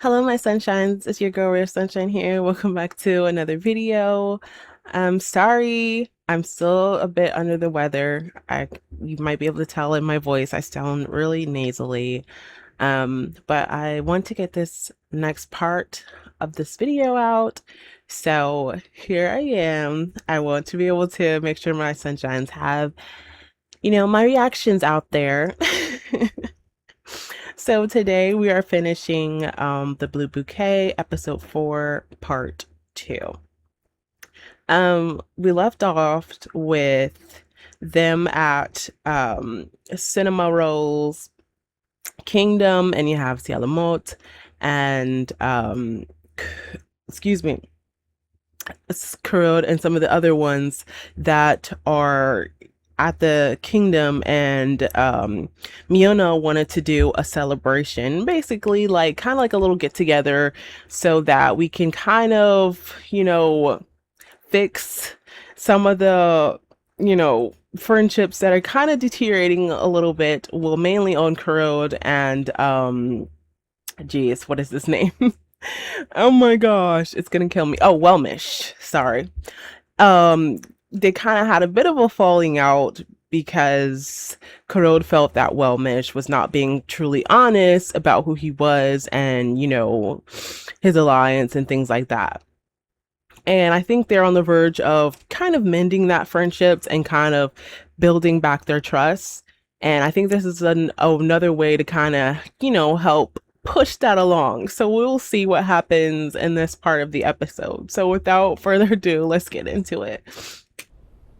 Hello, my sunshines. It's your girl Raeofsunshyne here. Welcome back to another video. I'm sorry, I'm still a bit under the weather. You might be able to tell in my voice, I sound really nasally. But I want to get this next part of this video out. So here I am. I want to be able to make sure my sunshines have, my reactions out there. So today we are finishing the Blue Bouquet episode 4 part 2. We left off with them at Cinema Roll's Kingdom, and you have Cialamot and excuse me, Kurod and some of the other ones that are at the kingdom, and Miona wanted to do a celebration, basically like kind of like a little get together so that we can kind of, fix some of the, friendships that are kind of deteriorating a little bit. Well, mainly on Kurod and geez, what is this name? Oh my gosh, it's gonna kill me. Oh, Whelmish. Sorry. Um, they kind of had a bit of a falling out because Kurod felt that Whelmish was not being truly honest about who he was and, his alliance and things like that. And I think they're on the verge of kind of mending that friendships and kind of building back their trust. And I think this is another way to kind of, help push that along. So we'll see what happens in this part of the episode. So without further ado, let's get into it.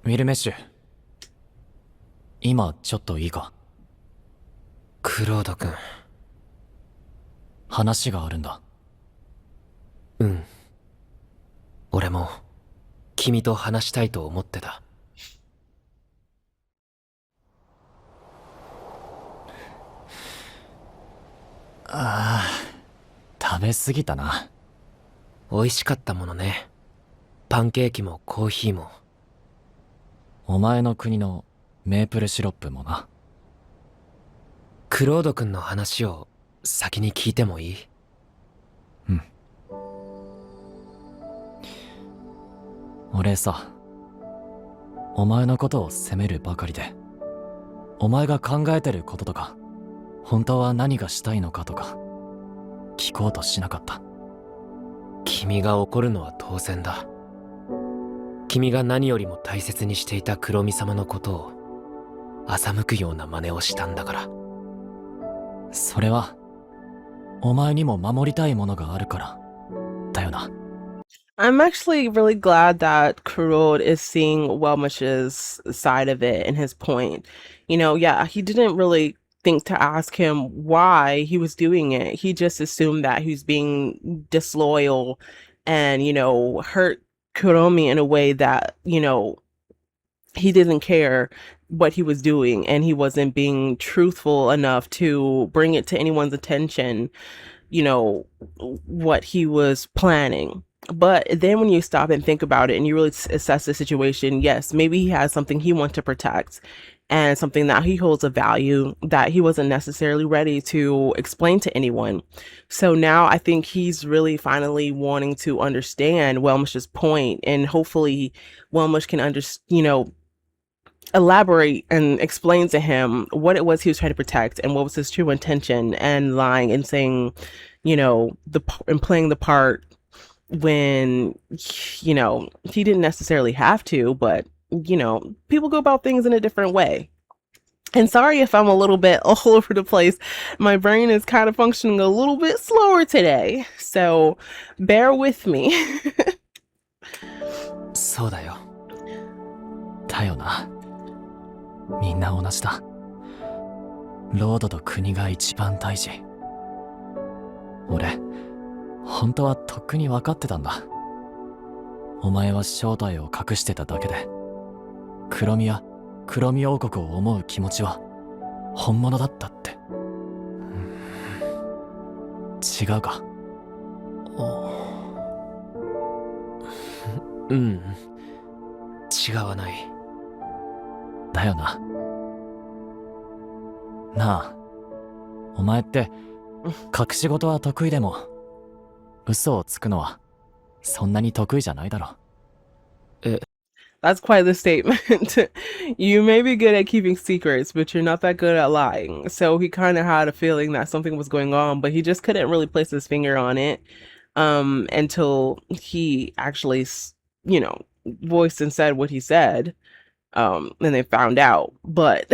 ウィルメッシュ、今ちょっといいか。クロード君。話があるんだ。うん。俺も君と話したいと思ってた。ああ、食べ過ぎたな。美味しかったものね。パンケーキもコーヒーも。お前の国のメープルシロップもな。クロード君の話を先に聞いてもいい？うん。俺さ、お前のことを責めるばかりで、お前が考えてることとか、本当は何がしたいのかとか、聞こうとしなかった。君が怒るのは当然だ。君が何よりも大切にしていた黒美様のことを欺くような真似をしたんだから。それはお前にも守りたいものがあるからだよな。I'm actually really glad that Kurod is seeing Whelmish's side of it and his point. Yeah, he didn't really think to ask him why he was doing it. He just assumed that he was being disloyal and, hurt Kuromi in a way that, he didn't care what he was doing, and he wasn't being truthful enough to bring it to anyone's attention, what he was planning. But then when you stop and think about it and you really assess the situation, yes, maybe he has something he wants to protect and something that he holds a value that he wasn't necessarily ready to explain to anyone. So now I think he's really finally wanting to understand Whelmish's point, and hopefully Whelmish can elaborate and explain to him what it was he was trying to protect and what was his true intention, and lying and saying, and playing the part when, he didn't necessarily have to, but, people go about things in a different way. And sorry if I'm a little bit all over the place. My brain is kind of functioning a little bit slower today, so bear with me. そうだよ。だよな。みんな同じだ。ロードと国が一番大事。俺、本当はとっくに分かってたんだ。お前は正体を隠してただけで、黒宮や黒宮王国を思う気持ちは本物だったって。違うか？うん、違わない。だよな。なあ、お前って隠し事は得意でも嘘をつくのはそんなに得意じゃないだろ。That's quite the statement. You may be good at keeping secrets, but you're not that good at lying. So he kind of had a feeling that something was going on, but he just couldn't really place his finger on it until he actually, voiced and said what he said. And they found out. But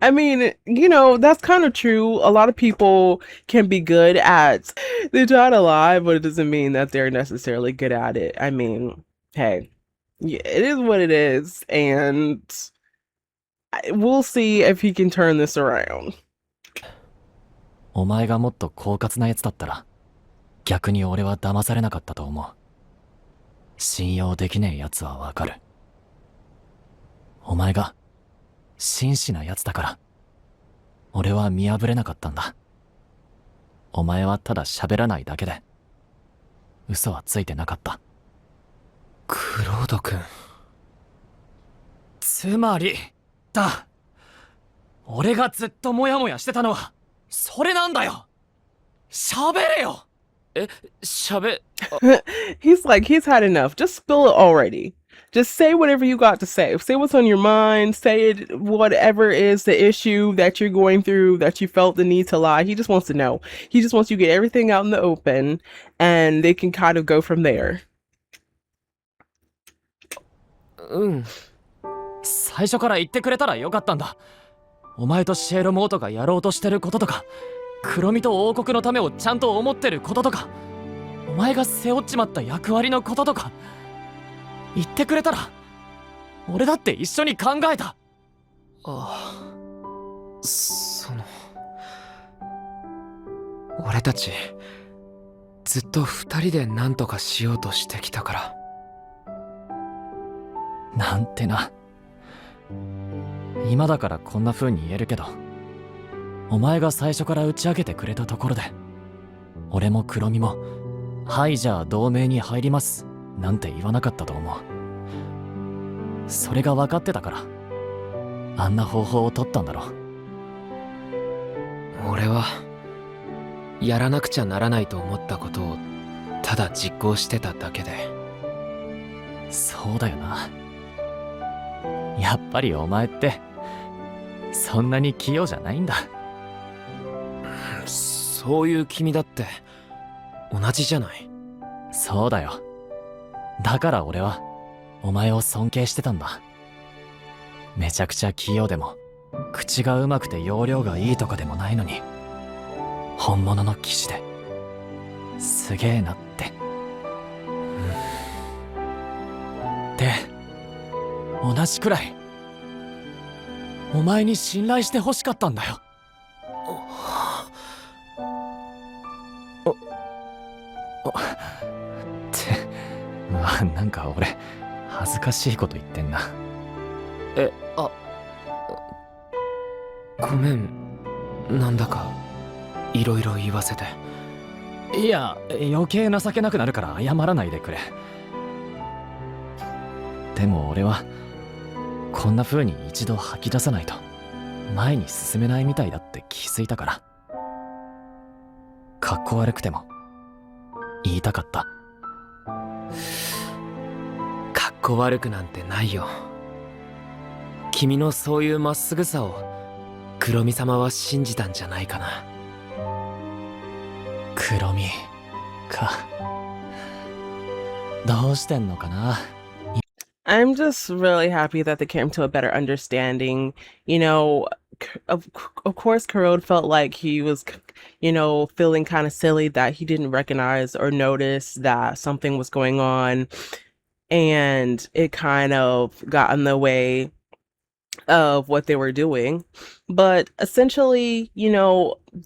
I mean, that's kind of true. A lot of people can be good at, they try to lie, but it doesn't mean that they're necessarily good at it. I mean, hey. Yeah, it is what it is, and we'll see if he can turn this around. お前がもっと狡猾なやつだったら逆に俺は騙されなかったと思う。信用できねえやつはわかる。お前が真摯なやつだから俺は見破れなかったんだ。お前はただ喋らないだけで嘘はついてなかった。クロード君。つまりだ、俺がずっとモヤモヤしてたのはそれなんだよ。喋れよ。He's like, he's had enough. Just spill it already. Just say whatever you got to say. Say what's on your mind. Say it, whatever is the issue that you're going through, that you felt the need to lie. He just wants to know. He just wants you to get everything out in the open, and they can kind of go from there. うん。最初から言ってくれたらよかったんだ。お前とシエロモートがやろうとしてることとか、黒身と王国のためをちゃんと思ってることとか、お前が背負っちまった役割のこととか言ってくれたら俺だって一緒に考えた。俺たちずっと二人で何とかしようとしてきたから。なんてな。今だからこんな風に言えるけど、お前が最初から打ち明けてくれたところで俺も黒身もはいじゃあ同盟に入りますなんて言わなかったと思う。それが分かってたからあんな方法を取ったんだろ。俺はやらなくちゃならないと思ったことをただ実行してただけで。そうだよな。やっぱりお前ってそんなに器用じゃないんだ。そういう君だって同じじゃない。そうだよ。だから俺はお前を尊敬してたんだ。めちゃくちゃ器用でも口がうまくて容量がいいとかでもないのに本物の騎士ですげえなって。で同じくらいお前に信頼してほしかったんだよ。ってなんか俺恥ずかしいこと言ってんな。ごめん、なんだかいろいろ言わせて。いや余計情けなくなるから謝らないでくれ。でも俺はこんな風に一度吐き出さないと前に進めないみたいだって気づいたから。かっこ悪くても言いたかった。かっこ悪くなんてないよ。君のそういうまっすぐさを黒身様は信じたんじゃないかな。黒身か。どうしてんのかな。I'm just really happy that they came to a better understanding. Of course, Kurode felt like he was, feeling kind of silly that he didn't recognize or notice that something was going on, and it kind of got in the way of what they were doing. But essentially,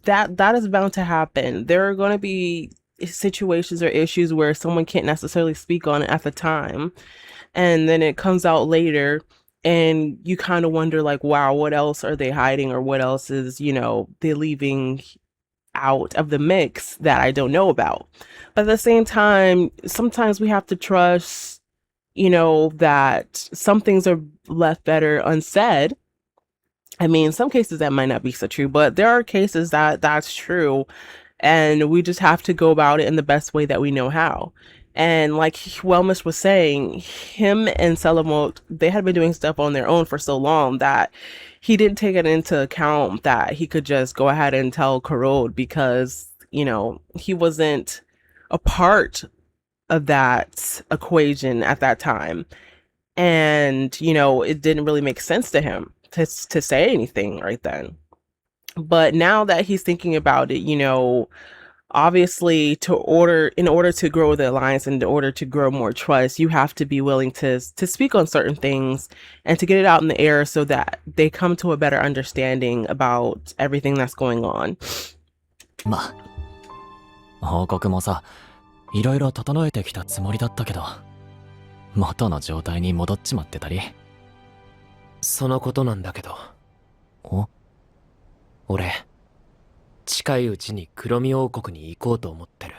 that is bound to happen. There are going to be situations or issues where someone can't necessarily speak on it at the time, and then it comes out later and you kind of wonder like, wow, what else are they hiding, or what else is they leaving out of the mix that I don't know about. But at the same time, sometimes we have to trust that some things are left better unsaid. I mean, in some cases that might not be so true, but there are cases that that's true. and we just have to go about it in the best way that we know how. And like Wellmish was saying, him and Selamot, they had been doing stuff on their own for so long that he didn't take it into account that he could just go ahead and tell Karod because, he wasn't a part of that equation at that time. And, it didn't really make sense to him to say anything right then. But now that he's thinking about it, obviously in order to grow the alliance and in order to grow more trust, you have to be willing to speak on certain things and to get it out in the air so that they come to a better understanding about everything that's going on. まあ、報告もさ、いろいろ整えてきたつもりだったけど、元の状態に戻っちまってたり。そのことなんだけど。俺、近いうちに黒実王国に行こうと思ってる。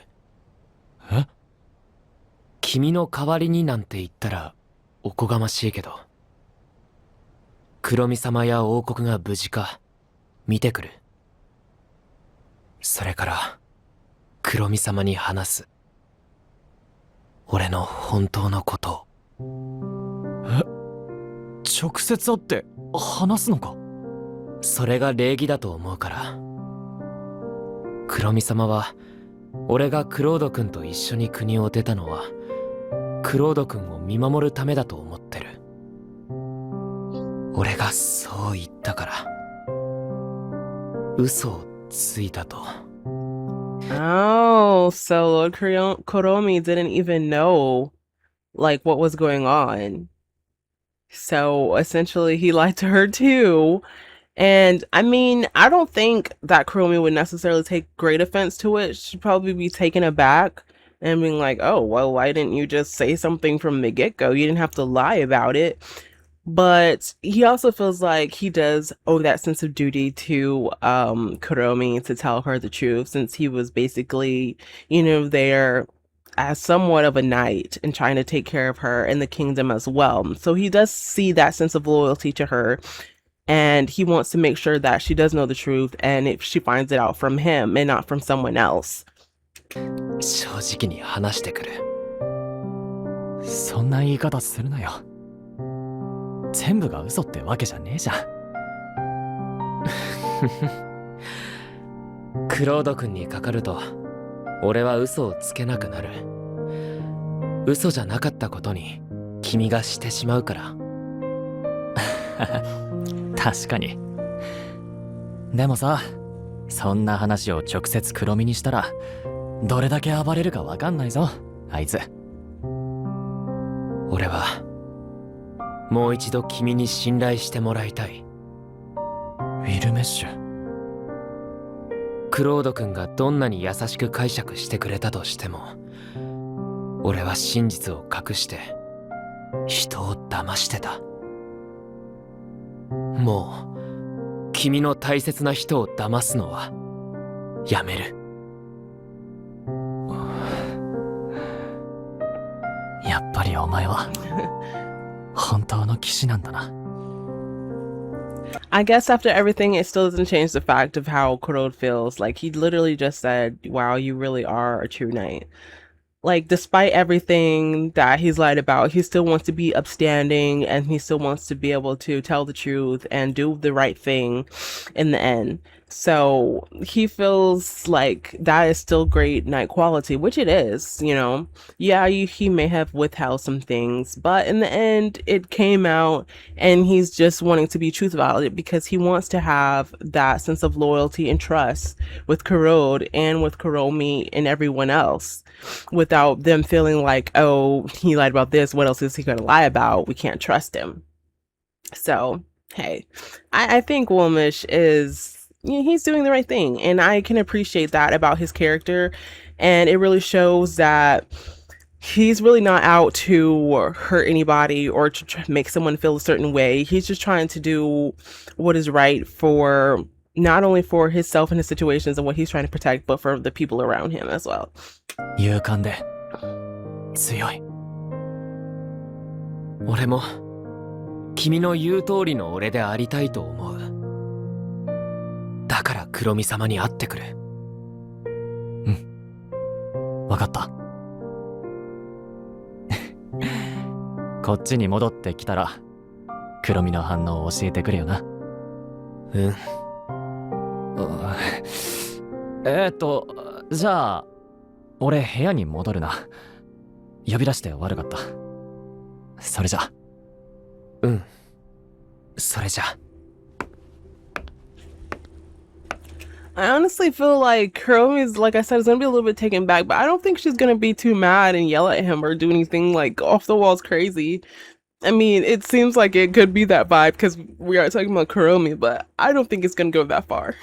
え？君の代わりになんて言ったらおこがましいけど、黒実様や王国が無事か見てくる。それから黒実様に話す。俺の本当のことを。直接会って話すのか？それが礼儀だと思うから。黒実様は俺がクロード君と一緒に国を出たのはクロード君を見守るためだと思ってる。俺がそう言ったから嘘をついたと。Oh, so Lord Koromi didn't even know like what was going on. So essentially he lied to her too. And I mean, I don't think that Kuromi would necessarily take great offense to it. She'd probably be taken aback and being like, oh, well, why didn't you just say something from the get-go? You didn't have to lie about it. But he also feels like he does owe that sense of duty to Kuromi to tell her the truth, since he was basically, there as somewhat of a knight and trying to take care of her and the kingdom as well. So he does see that sense of loyalty to her. And he wants to make sure that she does know the truth and if she finds it out from him and not from someone else. 正直に話してくる。そんな言い方するなよ。全部が嘘ってわけじゃねえじゃん。クロード君にかかると俺は嘘をつけなくなる。嘘じゃなかったことに君がしてしまうから。確かに。でもさ、そんな話を直接黒実にしたらどれだけ暴れるかわかんないぞ、あいつ。俺はもう一度君に信頼してもらいたい。ウィルメッシュ。クロード君がどんなに優しく解釈してくれたとしても、俺は真実を隠して人を騙してた。もう君の大切な人を騙すのはやめる。やっぱりお前は本当の騎士なんだな。I guess after everything, it still doesn't change the fact of how Kurod feels. Like, he literally just said, wow, you really are a true knight. Like, despite everything that he's lied about, he still wants to be upstanding and he still wants to be able to tell the truth and do the right thing in the end. So he feels like that is still great knight quality, which it is, Yeah, he may have withheld some things, but in the end, it came out and he's just wanting to be truthful about it because he wants to have that sense of loyalty and trust with Kurod and with Kuromi and everyone else, without them feeling like, oh, he lied about this, what else is he going to lie about? We can't trust him. So, hey, I think Wilmish he's doing the right thing, and I can appreciate that about his character, and it really shows that he's really not out to hurt anybody or to make someone feel a certain way. He's just trying to do what is right for not only for himself and his situations and what he's trying to protect, but for the people around him as well. 勇敢で強い。俺も君の言う通りの俺でありたいと思う。だから黒実様に会ってくる。わかった。こっちに戻ってきたら黒みの反応を教えてくれよな。うん。じゃあ俺部屋に戻るな。呼び出して悪かった。それじゃ。うん。それじゃ。I honestly feel like Kuromi is, like I said, is gonna be a little bit taken back, but I don't think she's gonna be too mad and yell at him or do anything like off the walls crazy. I mean, it seems like it could be that vibe because we are talking about Kuromi, but I don't think it's gonna go that far.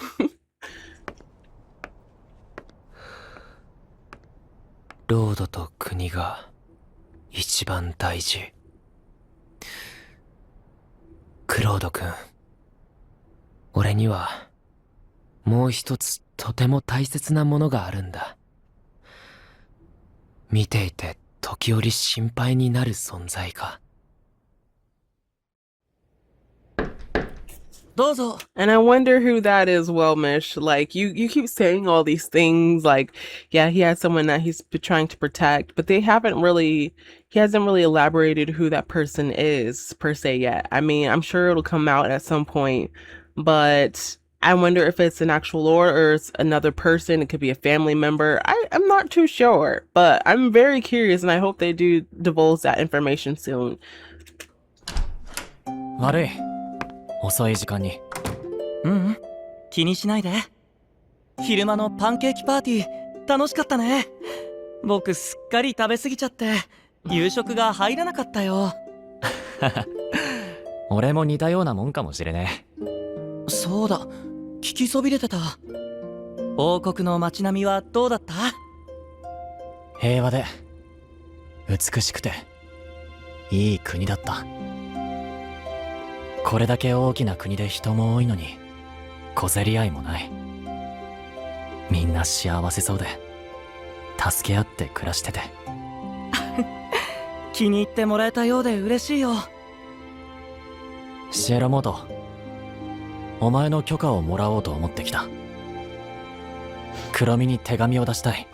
ロードと国が一番大事。クロード君、俺にはもう一つとても大切なものがあるんだ。見ていて時折心配になる存在が。どうぞ。 And I wonder who that is, Wellmish. Like you keep saying all these things, like, yeah, he has someone that he's trying to protect, but he hasn't really elaborated who that person is per se yet. I mean, I'm sure it'll come out at some point, but I wonder if it's an actual lord or it's another person. It could be a family member. I'm not too sure, but I'm very curious, and I hope they do divulge that information soon. 悪い。遅い時間に。うん、気にしないで。昼間のパンケーキパーティー楽しかったね。僕すっかり食べ過ぎちゃって夕食が入らなかったよ。俺も似たようなもんかもしれねえ。そうだ、聞きそびれてた。王国の街並みはどうだった？平和で美しくていい国だった。これだけ大きな国で人も多いのに小競り合いもない。みんな幸せそうで助け合って暮らしてて。気に入ってもらえたようで嬉しいよ。シエラモート、お前の許可をもらおうと思ってきた。黒みに手紙を出したい。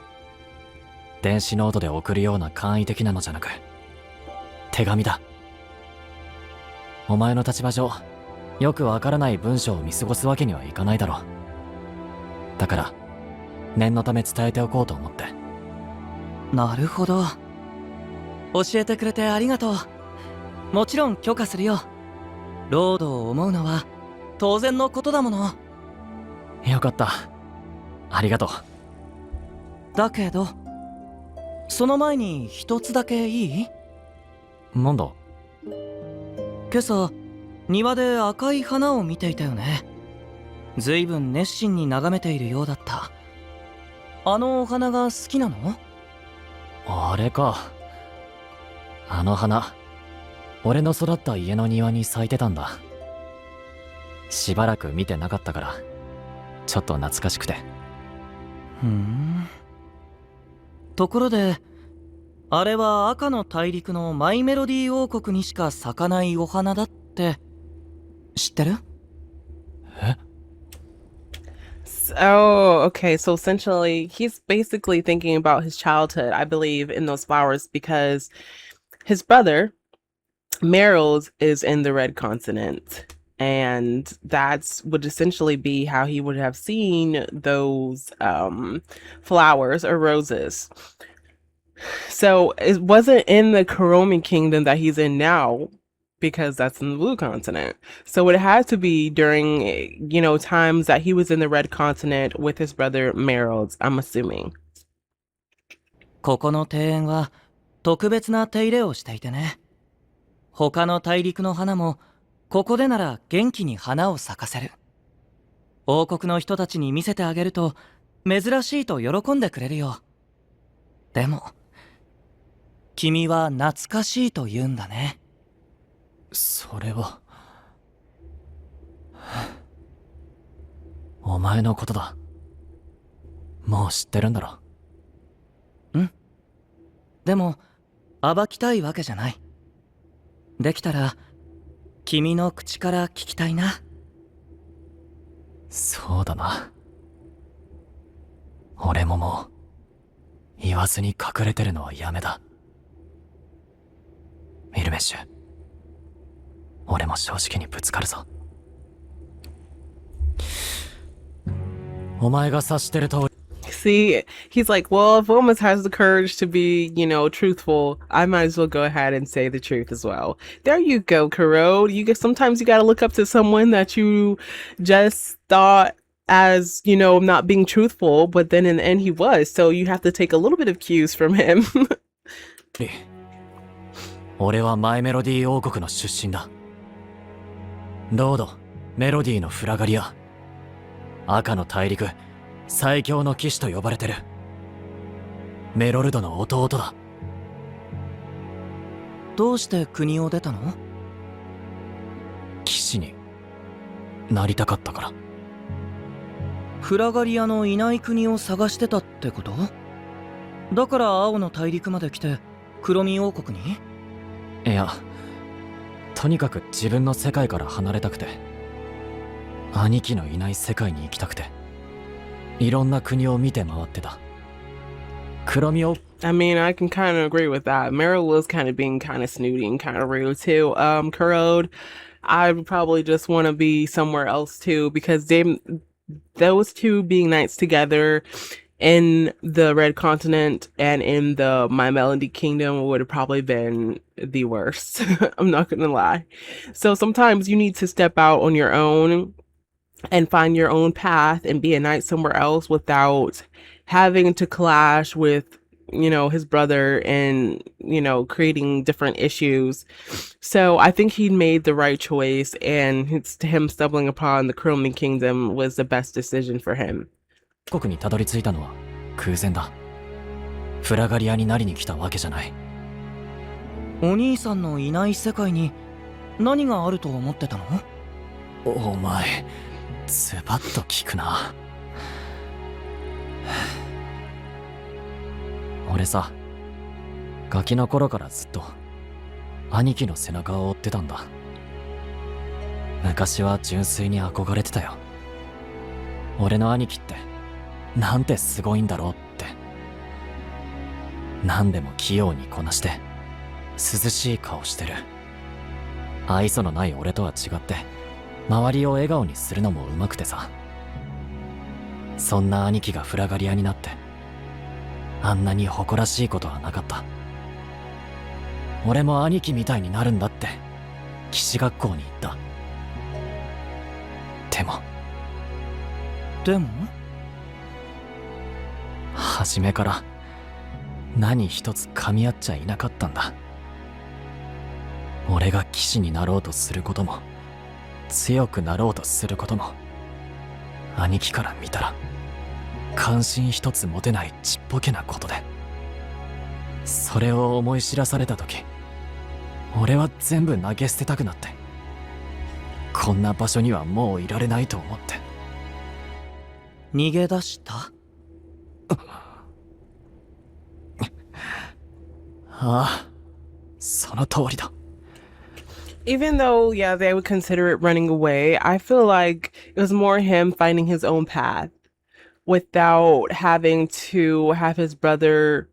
電子ノートで送るような簡易的なのじゃなく手紙だ。お前の立場上よくわからない文章を見過ごすわけにはいかないだろう。だから念のため伝えておこうと思って。なるほど、教えてくれてありがとう。もちろん許可するよ。ロードを思うのは当然のことだもの。よかった、ありがとう。だけどその前に一つだけいい？なんだ？今朝庭で赤い花を見ていたよね。ずいぶん熱心に眺めているようだった。あのお花が好きなの？あれか。あの花、俺の育った家の庭に咲いてたんだ。しばらく見てなかったからちょっと懐かしくて。ふん。ところであれは赤の大陸のマイメロディー王国にしか咲かないお花だって知ってる？え？ Oh, okay. So essentially, he's basically thinking about his childhood, I believe, in those flowers because his brother, Meryl's, is in the red continent. And that's would essentially be how he would have seen those flowers or roses. So it wasn't in the Kuromi kingdom that he's in now, because that's in the blue continent. So it had to be during, times that he was in the red continent with his brother Meryl's, I'm assuming. ここの庭園は特別な手入れをしていてね。他の大陸の花もここでなら元気に花を咲かせる。王国の人たちに見せてあげると珍しいと喜んでくれるよ。でも君は懐かしいと言うんだね。それはお前のことだ。もう知ってるんだろ。うん。でも暴きたいわけじゃない。できたら君の口から聞きたいな。そうだな。俺ももう言わずに隠れてるのはやめだ。ミルメッシュ、俺も正直にぶつかるぞ。お前が察してる通り。 See, he's like, well, if Wilmus has the courage to be, truthful, I might as well go ahead and say the truth as well. There you go, Kuro. Sometimes you gotta look up to someone that you just thought as, not being truthful, but then in the end he was. So you have to take a little bit of cues from him. 俺はマイメロディー王国の出身だ。ロード、メロディーのフラガリア。赤の大陸、最強の騎士と呼ばれてる。メロルドの弟だ。どうして国を出たの？騎士になりたかったから。フラガリアのいない国を探してたってこと？だから青の大陸まで来て黒身王国に？いや、とにかく自分の世界から離れたくて、兄貴のいない世界に行きたくて、いろんな国を見て回ってた。黒身を I mean, I can kind of agree with that. Meryl was kind of being kind of snooty and kind of rude too. Kurode, I would probably just want to be somewhere else too, because those two being knights together in the Red Continent and in the My Melody Kingdom would have probably been the worst. I'm not gonna lie. So sometimes you need to step out on your own and find your own path and be a knight somewhere else without having to clash with, his brother and, creating different issues. So I think he made the right choice, and him stumbling upon the Chroming Kingdom was the best decision for him. 国にたどり着いたのは空前だ。フラガリアになりに来たわけじゃない。お兄さんのいない世界に何があると思ってたの？お前、ズバッと聞くな。俺さ、ガキの頃からずっと兄貴の背中を追ってたんだ。昔は純粋に憧れてたよ。俺の兄貴ってなんてすごいんだろうって。何でも器用にこなして涼しい顔してる。愛想のない俺とは違って周りを笑顔にするのも上手くてさ。そんな兄貴がフラガリアになってあんなに誇らしいことはなかった。俺も兄貴みたいになるんだって騎士学校に行った。でも初めから何一つ噛み合っちゃいなかったんだ。俺が騎士になろうとすることも強くなろうとすることも兄貴から見たら関心一つ持てないちっぽけなことで、それを思い知らされた時、俺は全部投げ捨てたくなって、こんな場所にはもういられないと思って。逃げ出した？ああ、その通りだ。Even though, yeah, they would consider it running away, I feel like it was more him finding his own path without having to have his brother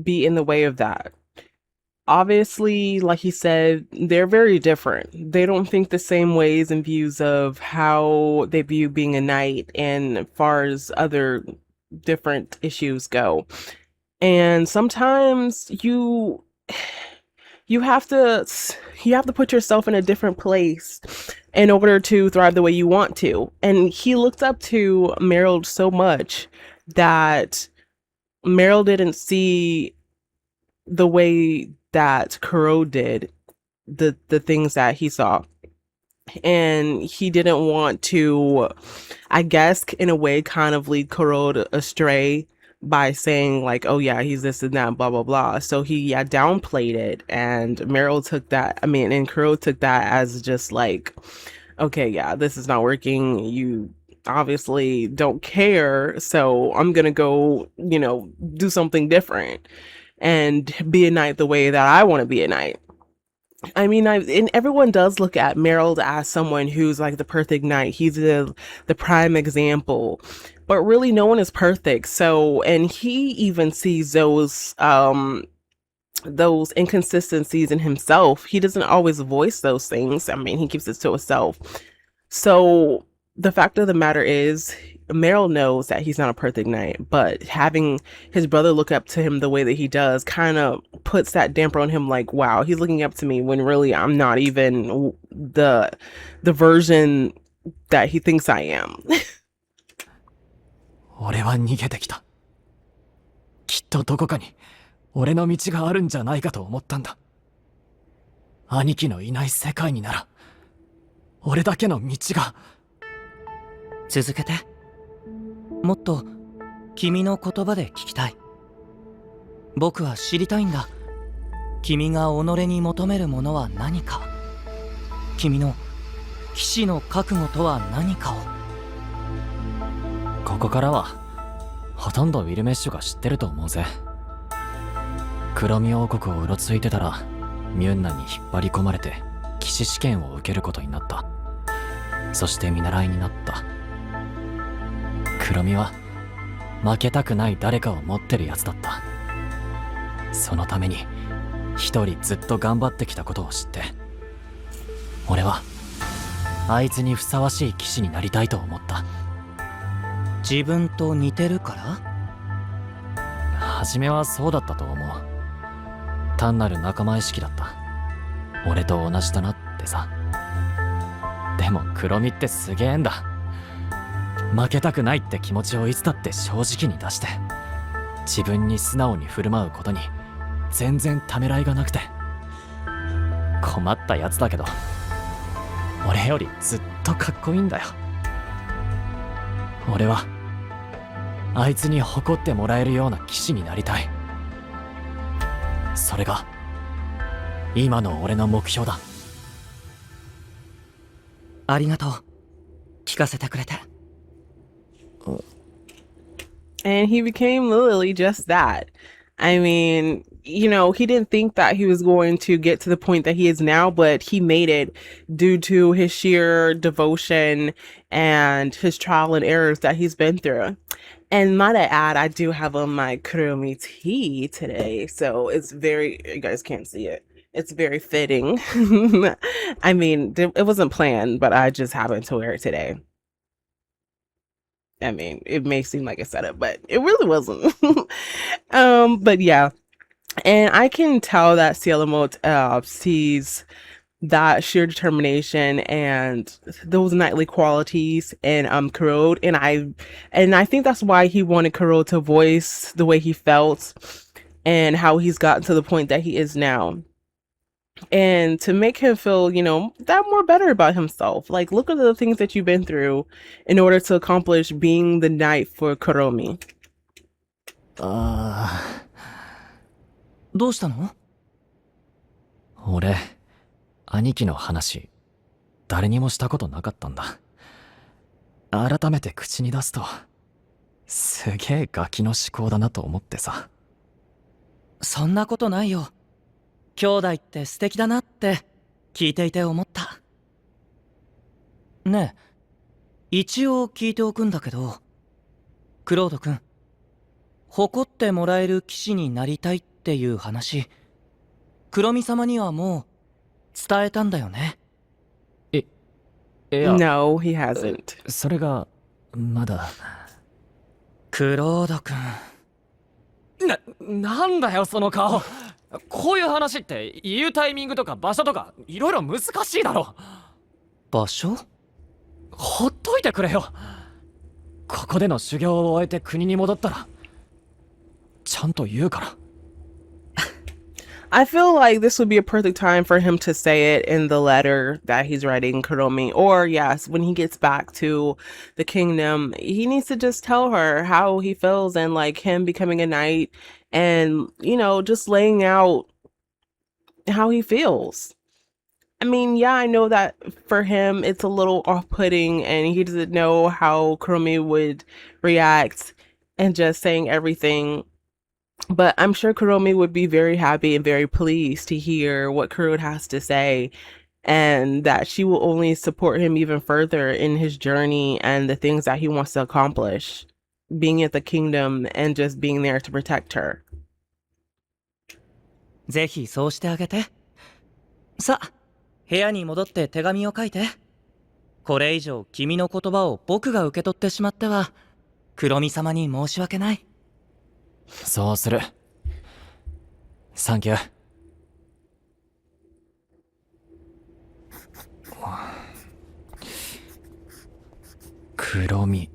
be in the way of that. Obviously, like he said, they're very different. They don't think the same ways and views of how they view being a knight and as far as other different issues go. And sometimes you have to put yourself in a different place in order to thrive the way you want to. And he looked up to Meryl so much that Meryl didn't see the way that Kuro did the things that he saw. And he didn't want to, I guess, in a way, kind of lead Kuro astray by saying like, oh yeah, he's this and that, blah, blah, blah. So he, downplayed it. And Meryl took that, and Kuro took that as just like, okay, yeah, this is not working. You obviously don't care. So I'm going to go, do something different and be a knight the way that I want to be a knight. And everyone does look at Meryl as someone who's like the perfect knight. He's the prime example. but really no one is perfect. So, and he even sees those inconsistencies in himself. He doesn't always voice those things. I mean, he keeps it to himself. So the fact of the matter is, Meryl knows that he's not a perfect knight, but having his brother look up to him the way that he does kind of puts that damper on him, like, wow, he's looking up to me when really I'm not even the version that he thinks I am. 俺は逃げてきた。きっとどこかに俺の道があるんじゃないかと思ったんだ。兄貴のいない世界になら、俺だけの道が。続けて。もっと君の言葉で聞きたい。僕は知りたいんだ。君が己に求めるものは何か。君の騎士の覚悟とは何かを。ここからはほとんどウィルメッシュが知ってると思うぜ。黒身王国をうろついてたらミュンナに引っ張り込まれて騎士試験を受けることになった。そして見習いになった。黒身は負けたくない誰かを持ってるやつだった。そのために一人ずっと頑張ってきたことを知って、俺はあいつにふさわしい騎士になりたいと思った。自分と似てるから？初めはそうだったと思う。単なる仲間意識だった。俺と同じだなってさ。でも黒身ってすげえんだ。負けたくないって気持ちをいつだって正直に出して、自分に素直に振る舞うことに全然ためらいがなくて。困ったやつだけど俺よりずっとかっこいいんだよ。俺はあいつに誇ってもらえるような騎士になりたい。それが今の俺の目標だ。ありがとう。聞かせてくれて。And he became literally just that. I mean, he didn't think that he was going to get to the point that he is now, but he made it due to his sheer devotion and his trial and errors that he's been through. And might I add, I do have on my Kuromi tea today, so it's you guys can't see it. It's very fitting. I mean, it wasn't planned, but I just happened to wear it today. I mean, it may seem like a setup, but it really wasn't. But yeah, and I can tell that Cielo sees that sheer determination and those knightly qualities in Kurode, and I think that's why he wanted Kurode to voice the way he felt and how he's gotten to the point that he is now. And to make him feel, that more better about himself. Like, look at the things that you've been through in order to accomplish being the knight for Kuromi. どうしたの？俺、兄貴の話、誰にもしたことなかったんだ。改めて口に出すと、すげえガキの思考だなと思ってさ。そんなことないよ。兄弟って素敵だなって聞いていて思った。ねえ、一応聞いておくんだけど、クロード君、誇ってもらえる騎士になりたいっていう話、黒見様にはもう伝えたんだよね。いや、No, he hasn't. それがまだ。クロード君。なんだよその顔。こういう話って言うタイミングとか場所とかいろいろ難しいだろ。場所？ほっといてくれよ。ここでの修行を終えて国に戻ったらちゃんと言うから。I feel like this would be a perfect time for him to say it in the letter that he's writing Kuromi, or yes, when he gets back to the kingdom, he needs to just tell her how he feels and like him becoming a knight and, just laying out how he feels. I mean, yeah, I know that for him it's a little off-putting and he doesn't know how Kuromi would react and just saying everything. But I'm sure Kuromi would be very happy and very pleased to hear what Kurode has to say, and that she will only support him even further in his journey and the things that he wants to accomplish. being at the kingdom and just being there to protect her. ぜひそうしてあげて。さあ、部屋に戻って手紙を書いて。これ以上君の言葉を僕が受け取ってしまっては、黒見様に申し訳ない。そうする。サンキュー。黒み、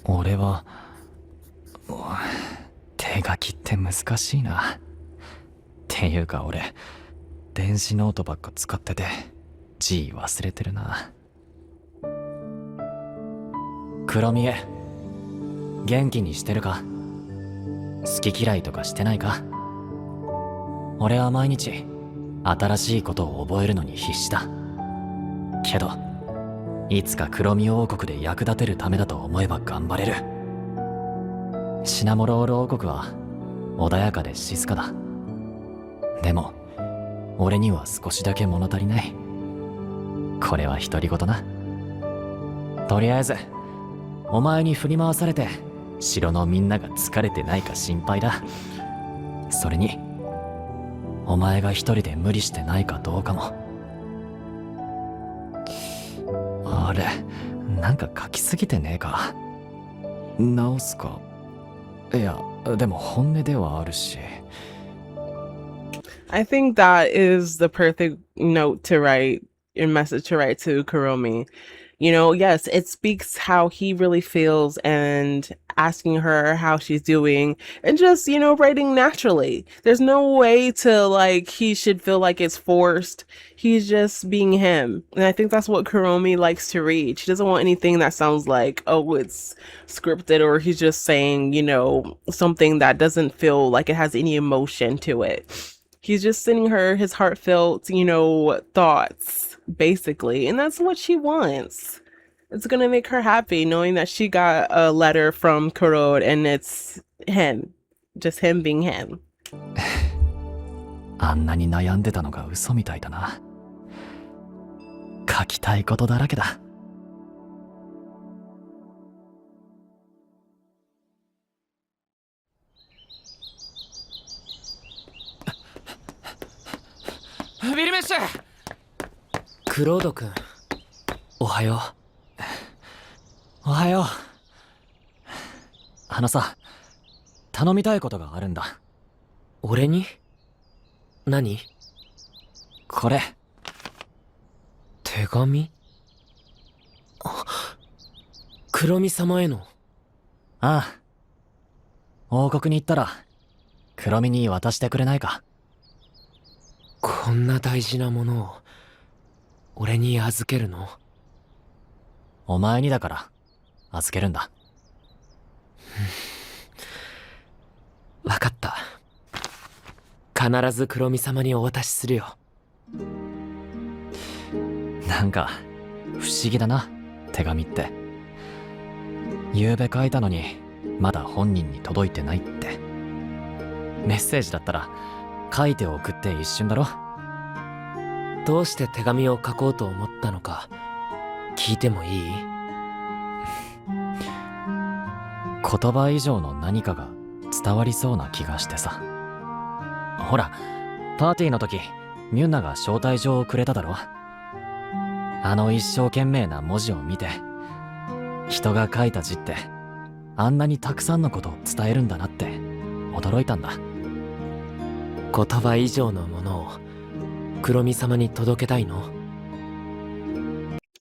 俺は、手書きって難しいな。っていうか俺、電子ノートばっか使ってて、字忘れてるな。黒みえ、元気にしてるか？好き嫌いとかしてないか？俺は毎日、新しいことを覚えるのに必死だ。けど、いつか黒み王国で役立てるためだと思えば頑張れる。シナモロール王国は穏やかで静かだ。でも俺には少しだけ物足りない。これは独り言な。とりあえずお前に振り回されて城のみんなが疲れてないか心配だ。それにお前が一人で無理してないかどうかも。あれ、なんか書きすぎてねえか？直すか？いや、でも本音ではあるし。I think that is the perfect note to write and message to write to Kuromi. You know, yes, it speaks how he really feels and asking her how she's doing and just, you know, writing naturally. There's no way to like, he should feel like it's forced. He's just being him. And I think that's what Kuromi likes to read. She doesn't want anything that sounds like, oh, it's scripted or he's just saying, you know, something that doesn't feel like it has any emotion to it. He's just sending her his heartfelt, you know, thoughts, basically. And that's what she wants. It's gonna make her happy knowing that she got a letter from Kurod and it's him. Just him being him. あんなに悩んでたのが嘘みたいだな。書きたいことだらけだ。ビルメッシュ！クロード君、おはよう。おはよう。さ、頼みたいことがあるんだ。俺に？何？これ。手紙？黒見様への。ああ。王国に行ったら、黒見に渡してくれないか？こんな大事なものを俺に預けるの？お前にだから預けるんだ。わかった。必ず黒見様にお渡しするよ。なんか不思議だな、手紙って。昨べ書いたのにまだ本人に届いてないって。メッセージだったら書いて送って一瞬だろ。どうして手紙を書こうと思ったのか聞いてもいい？言葉以上の何かが伝わりそうな気がしてさ。ほら、パーティーの時ミュンナが招待状をくれただろ。あの一生懸命な文字を見て、人が書いた字ってあんなにたくさんのことを伝えるんだなって驚いたんだ。言葉以上のものを黒見様に届けたいの？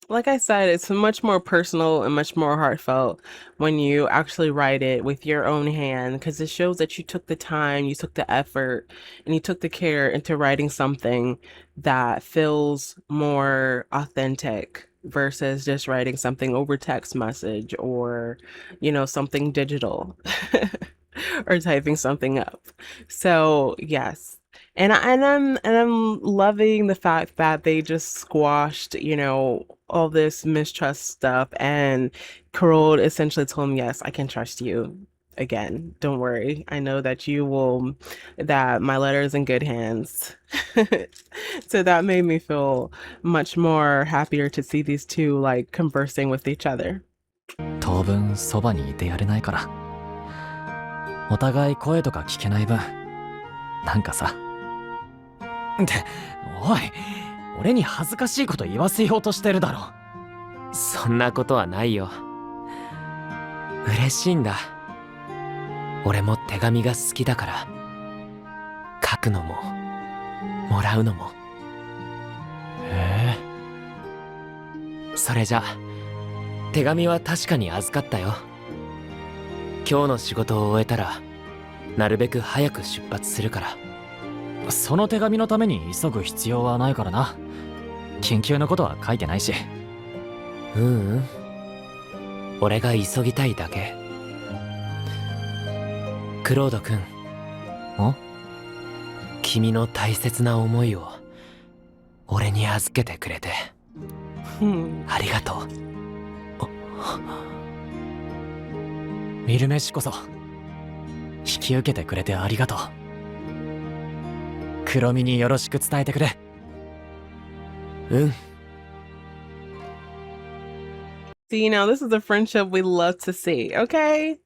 Like I said, it's much more personal and much more heartfelt when you actually write it with your own hand because it shows that you took the time, you took the effort, and you took the care into writing something that feels more authentic versus just writing something over text message or, you know, something digital or typing something up. So, yes. And I'm loving the fact that they just squashed, you know, all this mistrust stuff and Carol essentially told him, yes, I can trust you again. Don't worry. I know that that my letter is in good hands. So that made me feel much more happier to see these two like conversing with each other. 当当分そばにいてやれないから。お互い声とか聞けない分、なんかさ。っておい、俺に恥ずかしいこと言わせようとしてるだろ。そんなことはないよ。嬉しいんだ。俺も手紙が好きだから。書くのももらうのも。へえ。それじゃ手紙は確かに預かったよ。今日の仕事を終えたらなるべく早く出発するから。その手紙のために急ぐ必要はないからな。緊急のことは書いてないし。ううん、俺が急ぎたいだけ。クロード君、君の大切な思いを俺に預けてくれてありがとう。見る飯こそ引き受けてくれてありがとう。黒身によろしく伝えてくれ。うん。 See, now this is a friendship we love to see, okay?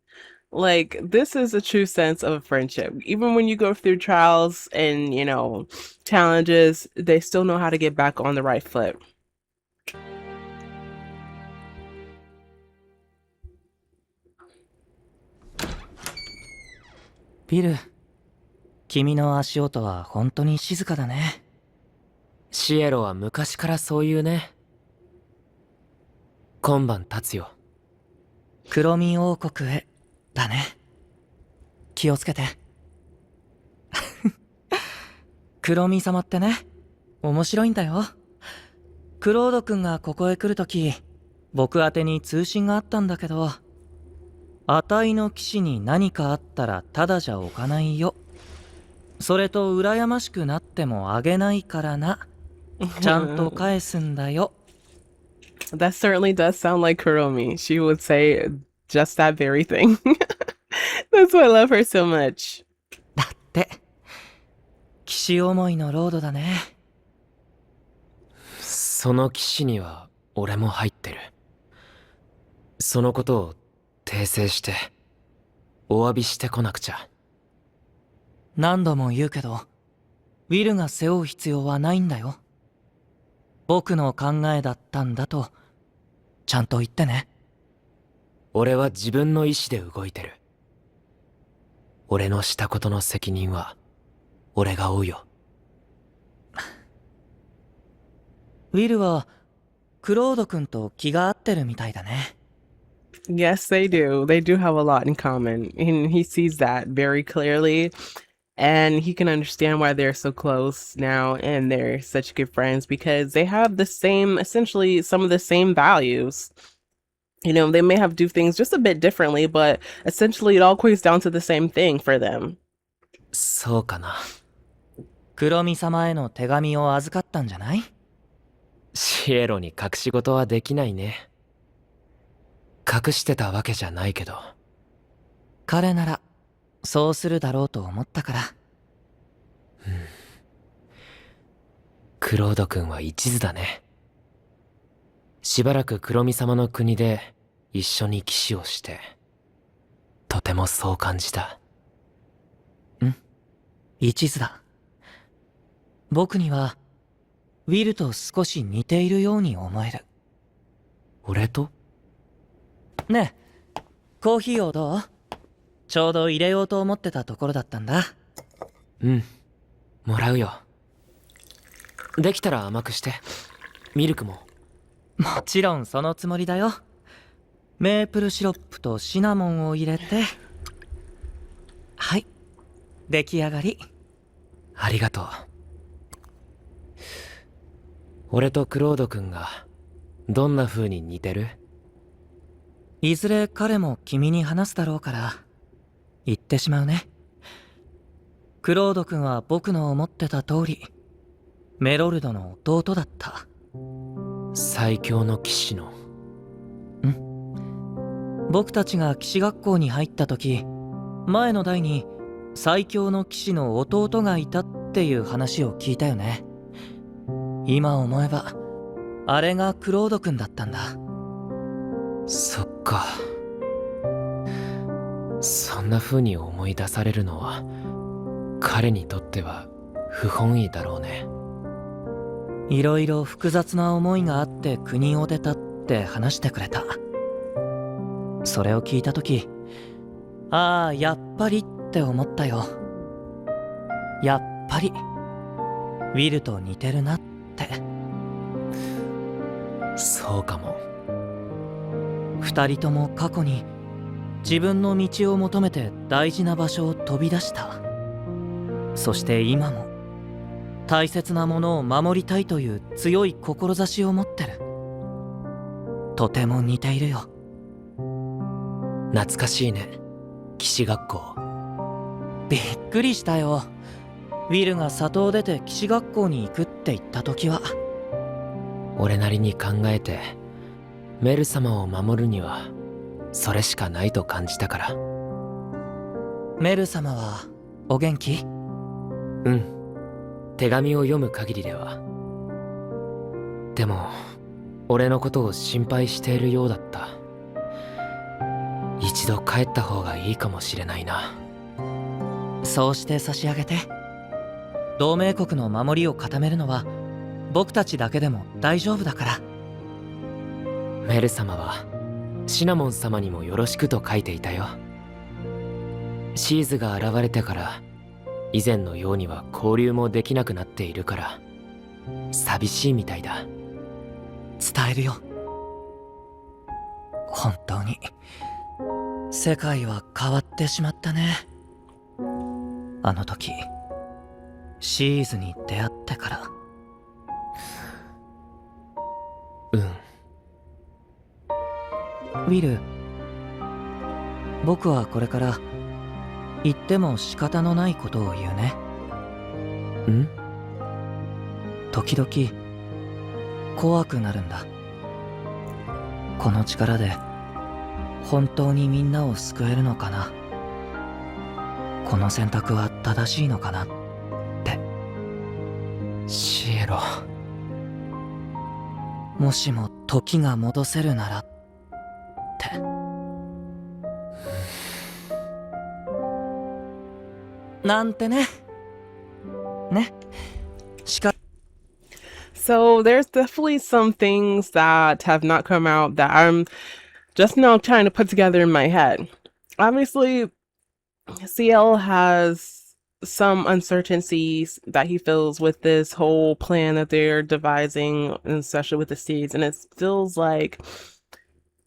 Like, this is a true sense of a friendship. Even when you go through trials and, challenges, they still know how to get back on the right foot. ビル、君の足音は本当に静かだね。シエロは昔からそう言うね。今晩立つよ。黒身王国へだね。気をつけて。黒身様ってね、面白いんだよ。クロード君がここへ来るとき、僕宛てに通信があったんだけど、あたいの騎士に何かあったらただじゃおかないよ。それと羨ましくなってもあげないからな。ちゃんと返すんだよ。That certainly does sound like Kuromi. She would say just that very thing. That's why I love her so much. だって、騎士思いのロードだね。その騎士には俺も入ってる。そのことを訂正してお詫びしてこなくちゃ。何度も言うけど、ウィルが背負う必要はないんだよ。僕の考えだったんだと、ちゃんと言ってね。俺は自分の意志で動いてる。俺のしたことの責任は俺が負うよ。ウィルはクロード君と気が合ってるみたいだね。Yes, they do. They do have a lot in common. And he sees that very clearly. And he can understand why they're so close now and they're such good friends because they have the same, essentially, some of the same values. They may have do things just a bit differently, but essentially it all equates down to the same thing for them. そうかな。黒身様への手紙を預かったんじゃない？シエロに隠し事はできないね。隠してたわけじゃないけど。彼ならそうするだろうと思ったから。クロード君は一途だね。しばらく黒身様の国で一緒に騎士をして、とてもそう感じた。一途だ。僕にはウィルと少し似ているように思える。俺と？ねえ、コーヒーをどう？ちょうど入れようと思ってたところだったんだ。うん、もらうよ。できたら甘くして。ミルクも。もちろんそのつもりだよ。メープルシロップとシナモンを入れて。はい、出来上がり。ありがとう。俺とクロード君がどんな風に似てる？いずれ彼も君に話すだろうから言ってしまうね。クロード君は僕の思ってた通りメロルドの弟だった。最強の騎士の？僕たちが騎士学校に入った時、前の代に最強の騎士の弟がいたっていう話を聞いたよね。今思えばあれがクロード君だったんだ。そっか。んな風に思い出されるのは彼にとっては不本意だろうね。いろいろ複雑な思いがあって国を出たって話してくれた。それを聞いたとき、ああ、やっぱりって思ったよ。やっぱり、ウィルと似てるなって。そうかも。二人とも過去に自分の道を求めて大事な場所を飛び出した。そして今も大切なものを守りたいという強い志を持ってる。とても似ているよ。懐かしいね、騎士学校。びっくりしたよ。ウィルが里を出て騎士学校に行くって言った時は。俺なりに考えてメル様を守るにはそれしかないと感じたから。メル様はお元気？うん、手紙を読む限りでは。でも俺のことを心配しているようだった。一度帰った方がいいかもしれないな。そうして差し上げて。同盟国の守りを固めるのは僕たちだけでも大丈夫だから。メル様はシナモン様にもよろしくと書いていたよ。シーズが現れてから以前のようには交流もできなくなっているから寂しいみたいだ。伝えるよ。本当に世界は変わってしまったね。あの時シーズに出会ってから。うん。ウィル、僕はこれから言っても仕方のないことを言うね。ん？時々怖くなるんだ。この力で本当にみんなを救えるのかな。この選択は正しいのかなって。シエロ。もしも時が戻せるならって。なんてね。ね。So there's definitely some things that have not come out that I'm just now trying to put together in my head. Obviously, CL has some uncertainties that he feels with this whole plan that they're devising, especially with the seeds. And it feels like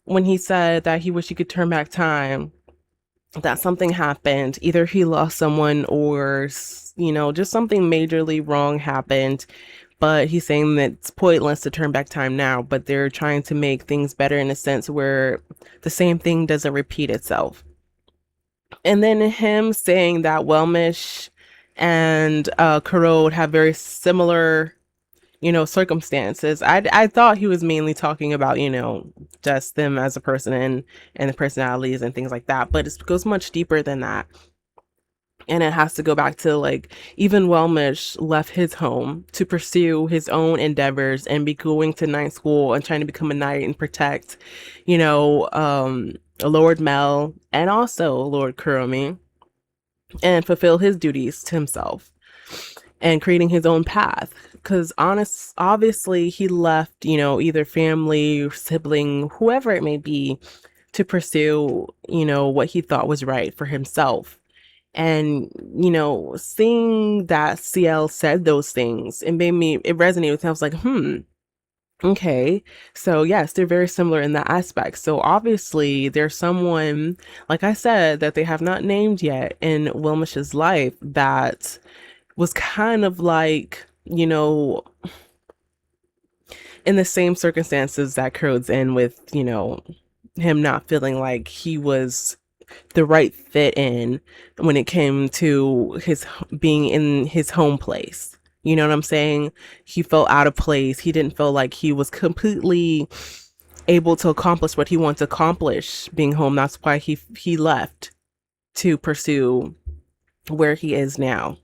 when he said that he wished he could turn back time, that something happened. Either he lost someone or, just something majorly wrong happened. But he's saying that it's pointless to turn back time now, but they're trying to make things better in a sense where the same thing doesn't repeat itself. And then him saying that Wellmish and Corrode have very similar, circumstances. I thought he was mainly talking about, just them as a person and the personalities and things like that. But it goes much deeper than that. And it has to go back to like even Wellmish left his home to pursue his own endeavors and be going to night school and trying to become a knight and protect, Lord Mel and also Lord Kuromi and fulfill his duties to himself and creating his own path. Because obviously he left, either family, sibling, whoever it may be, to pursue, what he thought was right for himself. And, seeing that CL said those things, it resonated with me. I was like, okay. So yes, they're very similar in that aspect. So obviously there's someone, like I said, that they have not named yet in Wilmish's life that was kind of like, in the same circumstances that Crode's in with, him not feeling like he was the right fit in when it came to his being in his home place. You know what I'm saying? He felt out of place. He didn't feel like he was completely able to accomplish what he wanted to accomplish being home. That's why he left to pursue where he is now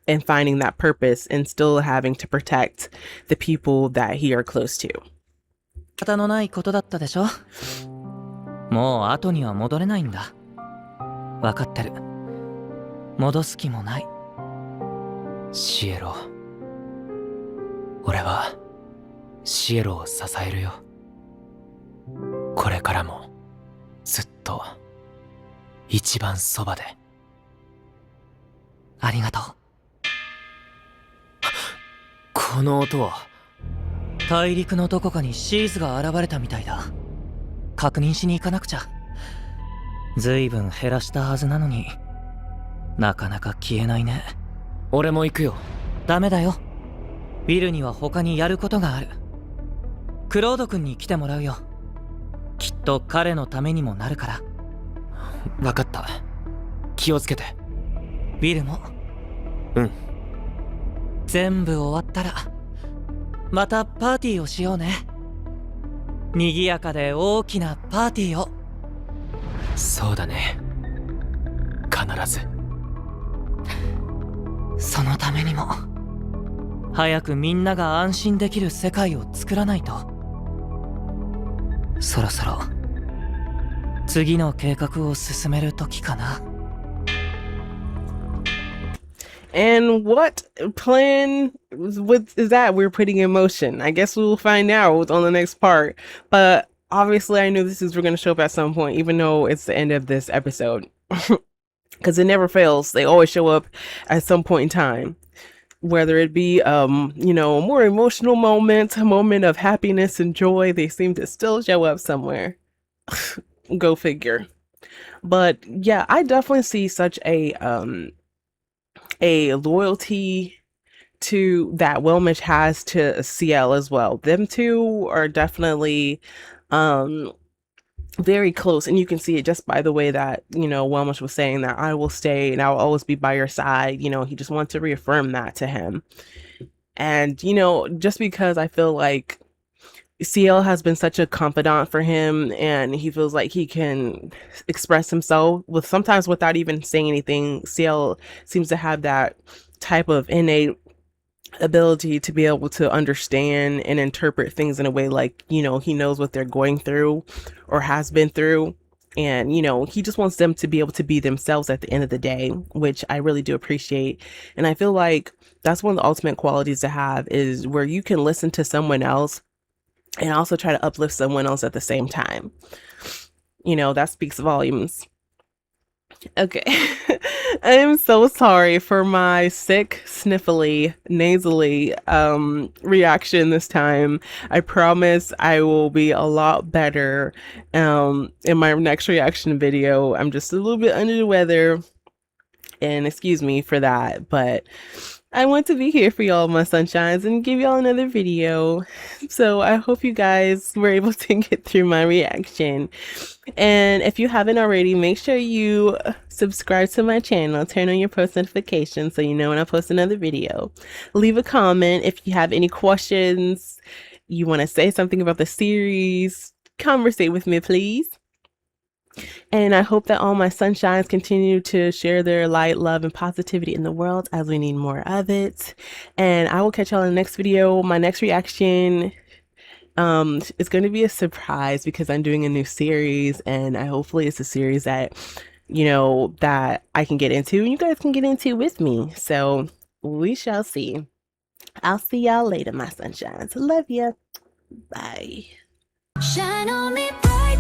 and finding that purpose and still having to protect the people that he are close to. 仕方のないことだったでしょ。もう後には戻れないんだ。わかってる。戻す気もない。シエロ、俺はシエロを支えるよ。これからもずっと一番そばで。ありがとう。この音は。大陸のどこかにシーズが現れたみたいだ。確認しに行かなくちゃ。ずいぶん減らしたはずなのになかなか消えないね。俺も行くよ。ダメだよ。ウィルには他にやることがある。クロード君に来てもらうよ。きっと彼のためにもなるから。分かった。気をつけて。ウィルも。うん。全部終わったらまたパーティーをしようね。賑やかで大きなパーティーを。そうだね。必ず。そのためにも早くみんなが安心できる世界を作らないと。そろそろ次の計画を進める時かな。And what plan is that we're putting in motion? I guess we'll find out on the next part. But obviously, I knew this is going to show up at some point, even though it's the end of this episode. Because it never fails. They always show up at some point in time. Whether it be, a more emotional moment, a moment of happiness and joy, they seem to still show up somewhere. Go figure. But yeah, I definitely see such a loyalty to that Wilmich has to CL as well. Them two are definitely very close, and you can see it just by the way that Wilmich was saying that I will stay and I will always be by your side. He just wants to reaffirm that to him. And just because I feel like CL has been such a confidant for him, and he feels like he can express himself sometimes without even saying anything. CL seems to have that type of innate ability to be able to understand and interpret things in a way like, he knows what they're going through or has been through. And, he just wants them to be able to be themselves at the end of the day, which I really do appreciate. And I feel like that's one of the ultimate qualities to have, is where you can listen to someone else and also try to uplift someone else at the same time. That speaks volumes. Okay. I'm so sorry for my sick, sniffly, nasally reaction this time. I promise I will be a lot better in my next reaction video. I'm just a little bit under the weather, and excuse me for that, but I want to be here for y'all, my sunshines, and give y'all another video. So I hope you guys were able to get through my reaction. And if you haven't already, make sure you subscribe to my channel, turn on your post notifications so you know when I post another video. Leave a comment if you have any questions, you want to say something about the series, conversate with me, please. And I hope that all my sunshines continue to share their light, love, and positivity in the world, as we need more of it. And I will catch y'all in the next video. My next reaction is going to be a surprise because I'm doing a new series, and hopefully it's a series that, that I can get into and you guys can get into with me. So we shall see. I'll see y'all later, my sunshines. Love ya. Bye. Shine on me bright.